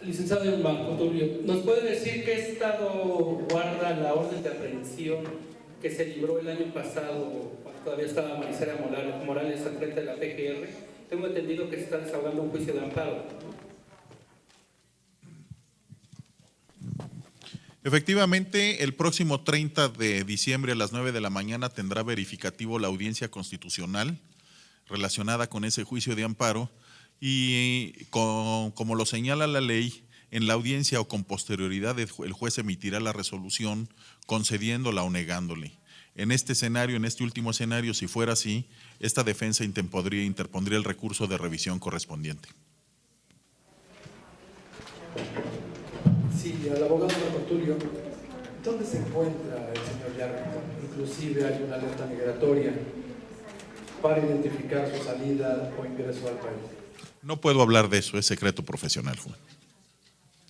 Licenciado Marco Tulio, ¿nos puede decir qué estado guarda la orden de aprehensión que se libró el año pasado, cuando todavía estaba Marisela Morales al frente de la PGR? Tengo entendido que se está desahogando un juicio de amparo. Efectivamente, el próximo 30 de diciembre a las 9 de la mañana tendrá verificativo la audiencia constitucional relacionada con ese juicio de amparo y como lo señala la ley, en la audiencia o con posterioridad el juez emitirá la resolución concediéndola o negándole. En este escenario, en este último escenario, si fuera así, esta defensa interpondría el recurso de revisión correspondiente. Sí, al abogado Marco Tulio, ¿dónde se encuentra el señor Yarrington? Inclusive hay una alerta migratoria para identificar su salida o ingreso al país. No puedo hablar de eso, es secreto profesional, Juan.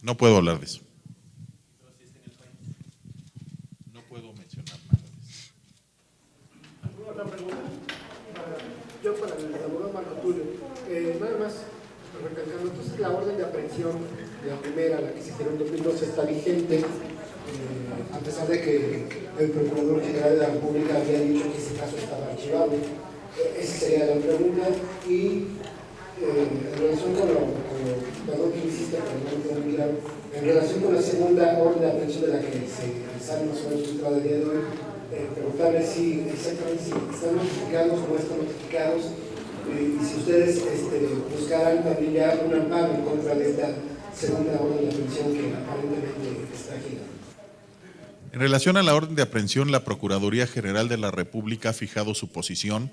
No puedo hablar de eso. No puedo mencionar nada de eso. Una pregunta. Yo para el abogado Marco Tulio, nada más recalcando, entonces la orden de aprehensión, la primera, la que se hicieron en 2012, está vigente, a pesar de que el Procurador General de la República había dicho que ese caso estaba archivado. Esa sería la pregunta. Y en relación con perdón que hiciste, pero no quedó muy claro, en relación con la segunda orden de aprehensión de la que se sale más o menos frustrada el día de hoy, preguntarle si exactamente si están notificados o no están notificados, y si ustedes buscarán también ya un amparo en contra de esta segunda orden de aprehensión que aparentemente está aquí. En relación a la orden de aprehensión, la Procuraduría General de la República ha fijado su posición.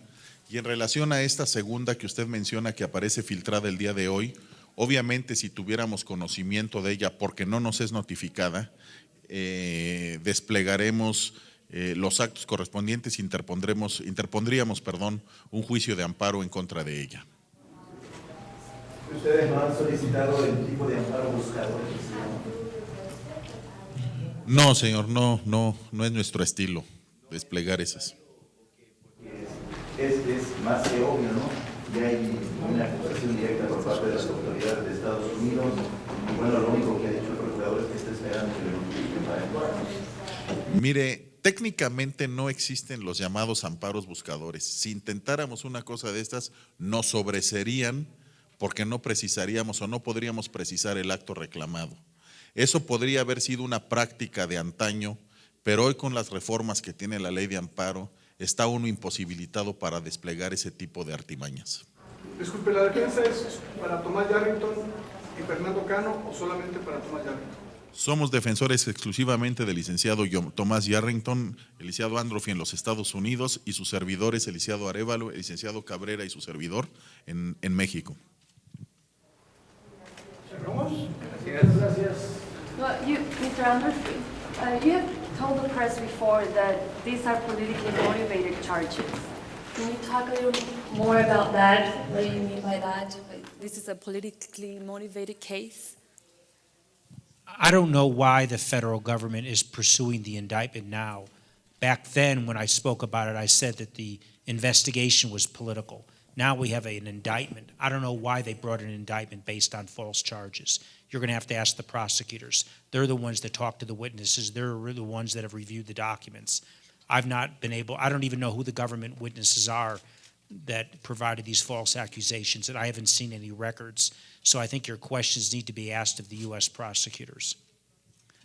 Y en relación a esta segunda que usted menciona que aparece filtrada el día de hoy, obviamente si tuviéramos conocimiento de ella porque no nos es notificada, desplegaremos los actos correspondientes, interpondríamos un juicio de amparo en contra de ella. ¿Ustedes no han solicitado el tipo de amparo buscado? No, señor, no es nuestro estilo desplegar esas. Es más que obvio, ¿no? Ya hay una acusación directa por parte de las autoridades de Estados Unidos y bueno, lo único que ha dicho el procurador es que está esperando que le notifiquen para amparar. Mire, técnicamente no existen los llamados amparos buscadores. Si intentáramos una cosa de estas, nos sobreseerían porque no precisaríamos o no podríamos precisar el acto reclamado. Eso podría haber sido una práctica de antaño, pero hoy con las reformas que tiene la ley de amparo, está uno imposibilitado para desplegar ese tipo de artimañas. Disculpe, ¿la defensa es para Tomás Yarrington y Fernando Cano o solamente para Tomás Yarrington? Somos defensores exclusivamente del licenciado Tomás Yarrington, el licenciado Androfi en los Estados Unidos y sus servidores, el licenciado Arévalo, el licenciado Cabrera y su servidor en México. ¿Cerramos? Gracias. Well, Mr. Androfi, you have told the press before that these are politically motivated charges. Can you talk a little more about that? What do you mean by that? This is a politically motivated case? I don't know why the federal government is pursuing the indictment now. Back then, when I spoke about it, I said that the investigation was political. Now we have an indictment. I don't know why they brought an indictment based on false charges. You're going to have to ask the prosecutors. They're the ones that talk to the witnesses. They're the ones that have reviewed the documents. I've not been able, I don't even know who the government witnesses are that provided these false accusations, and I haven't seen any records. So I think your questions need to be asked of the U.S. prosecutors.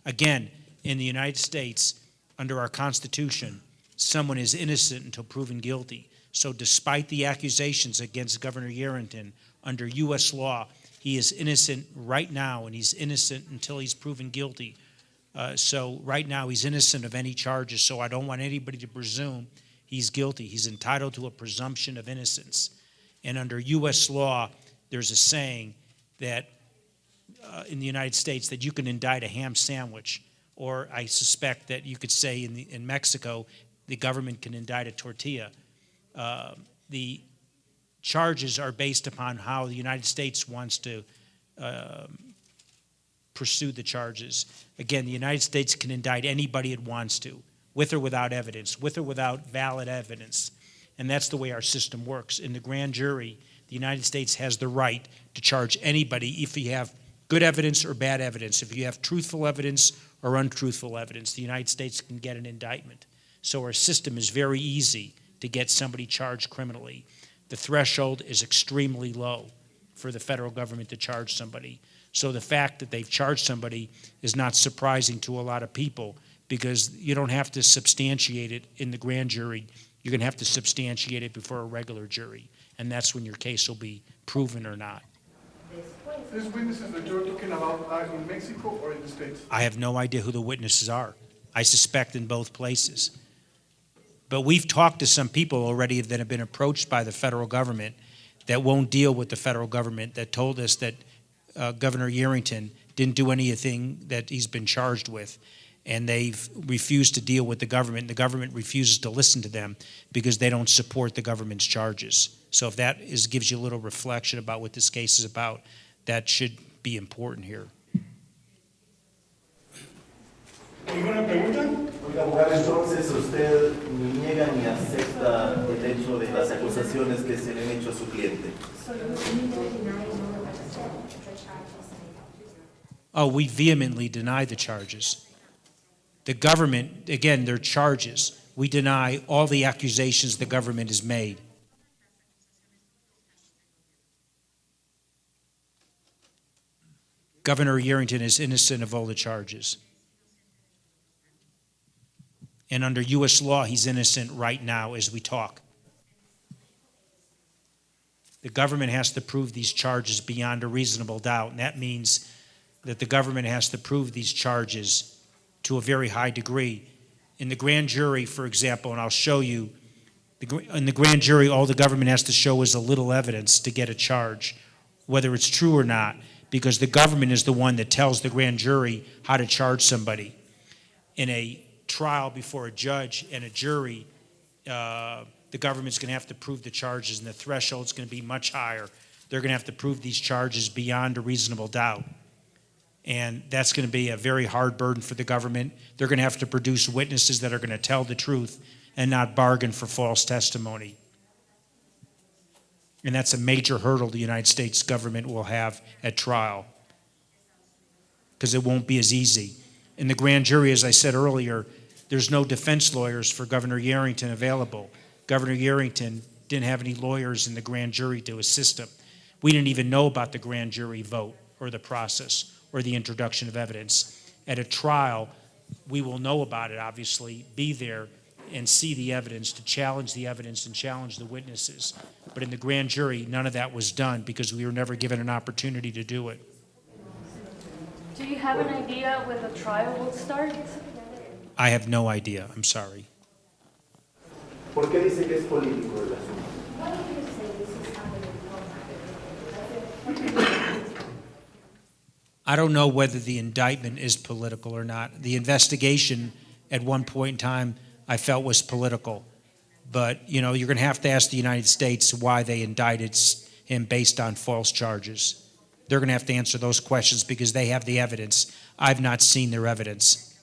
Again, in the United States, under our Constitution, someone is innocent until proven guilty. So despite the accusations against Governor Yarrington, under U.S. law, he is innocent right now, and he's innocent until he's proven guilty. So right now, he's innocent of any charges, so I don't want anybody to presume he's guilty. He's entitled to a presumption of innocence. And under U.S. law, there's a saying that in the United States that you can indict a ham sandwich, or I suspect that you could say in Mexico, the government can indict a tortilla. The charges are based upon how the United States wants to pursue the charges. Again, the United States can indict anybody it wants to, with or without evidence, with or without valid evidence. And that's the way our system works. In the grand jury, the United States has the right to charge anybody if you have good evidence or bad evidence. If you have truthful evidence or untruthful evidence, the United States can get an indictment. So our system is very easy to get somebody charged criminally. The threshold is extremely low for the federal government to charge somebody. So the fact that they've charged somebody is not surprising to a lot of people, because you don't have to substantiate it in the grand jury. You're going to have to substantiate it before a regular jury, and that's when your case will be proven or not. These witnesses that you're talking about are in Mexico or in the States? I have no idea who the witnesses are. I suspect in both places. But we've talked to some people already that have been approached by the federal government that won't deal with the federal government, that told us that Governor Yarrington didn't do anything that he's been charged with, and they've refused to deal with the government. The government refuses to listen to them because they don't support the government's charges. So if that gives you a little reflection about what this case is about, that should be important here. ¿Alguna pregunta? Oiga, abogado, entonces usted ni niega ni acepta el hecho de las acusaciones que se le han hecho a su cliente. Oh, we vehemently deny the charges. The government, again, they're charges. We deny all the accusations the government has made. Governor Yarrington is innocent of all the charges. And under U.S. law, he's innocent right now as we talk. The government has to prove these charges beyond a reasonable doubt, and that means that the government has to prove these charges to a very high degree. In the grand jury, for example, and I'll show you, in the grand jury, all the government has to show is a little evidence to get a charge, whether it's true or not, because the government is the one that tells the grand jury how to charge somebody. In a trial before a judge and a jury, the government's going to have to prove the charges, and the threshold's going to be much higher. They're going to have to prove these charges beyond a reasonable doubt. And that's going to be a very hard burden for the government. They're going to have to produce witnesses that are going to tell the truth and not bargain for false testimony. And that's a major hurdle the United States government will have at trial, because it won't be as easy. In the grand jury, as I said earlier, there's no defense lawyers for Governor Yarrington available. Governor Yarrington didn't have any lawyers in the grand jury to assist him. We didn't even know about the grand jury vote or the process or the introduction of evidence. At a trial, we will know about it, obviously, be there and see the evidence, to challenge the evidence and challenge the witnesses. But in the grand jury, none of that was done because we were never given an opportunity to do it. Do you have an idea when the trial will start? I have no idea. I'm sorry. ¿Por qué dice que es político el asunto? I don't know whether the indictment is political or not. The investigation at one point in time I felt was political. But, you know, you're going to have to ask the United States why they indicted him based on false charges. They're going to have to answer those questions because they have the evidence. I've not seen their evidence.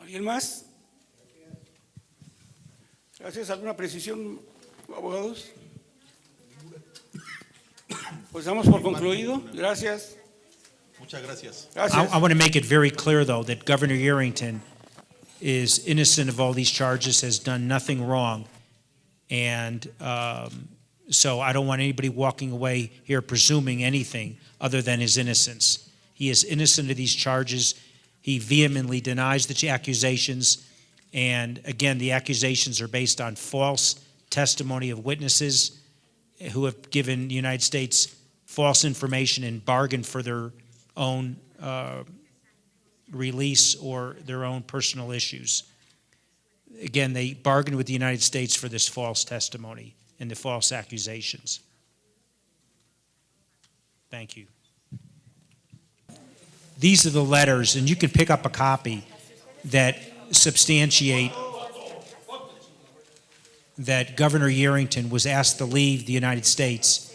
¿Alguien más? Gracias. ¿Alguna precisión, abogados? Pues damos por concluido. Gracias. Muchas gracias. I want to make it very clear, though, that Governor Yarrington is innocent of all these charges, has done nothing wrong. And so I don't want anybody walking away here presuming anything other than his innocence. He is innocent of these charges. He vehemently denies the accusations. And again, the accusations are based on false testimony of witnesses who have given the United States false information and bargained for their own release or their own personal issues. Again, they bargained with the United States for this false testimony and the false accusations. Thank you. These are the letters, and you can pick up a copy, that substantiate that Governor Yarrington was asked to leave the United States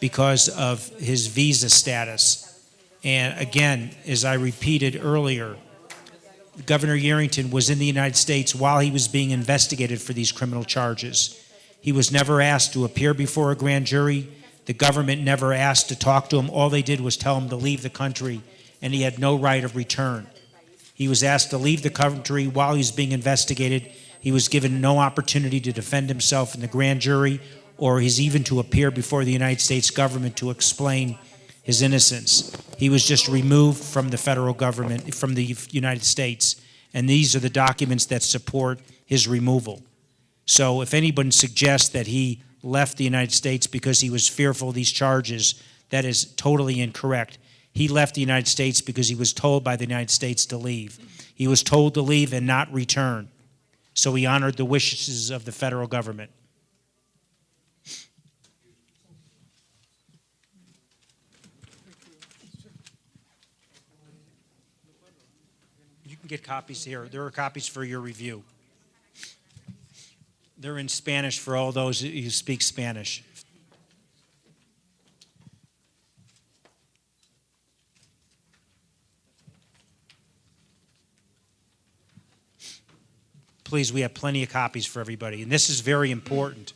because of his visa status. And again, as I repeated earlier, Governor Yarrington was in the United States while he was being investigated for these criminal charges. He was never asked to appear before a grand jury. The government never asked to talk to him. All they did was tell him to leave the country, and he had no right of return. He was asked to leave the country while he was being investigated. He was given no opportunity to defend himself in the grand jury, or even to appear before the United States government to explain his innocence. He was just removed from the federal government, from the United States, and these are the documents that support his removal. So if anyone suggests that he left the United States because he was fearful of these charges, that is totally incorrect. He left the United States because he was told by the United States to leave. He was told to leave and not return. So he honored the wishes of the federal government. You can get copies here. There are copies for your review. They're in Spanish for all those who speak Spanish. Please, we have plenty of copies for everybody. And this is very important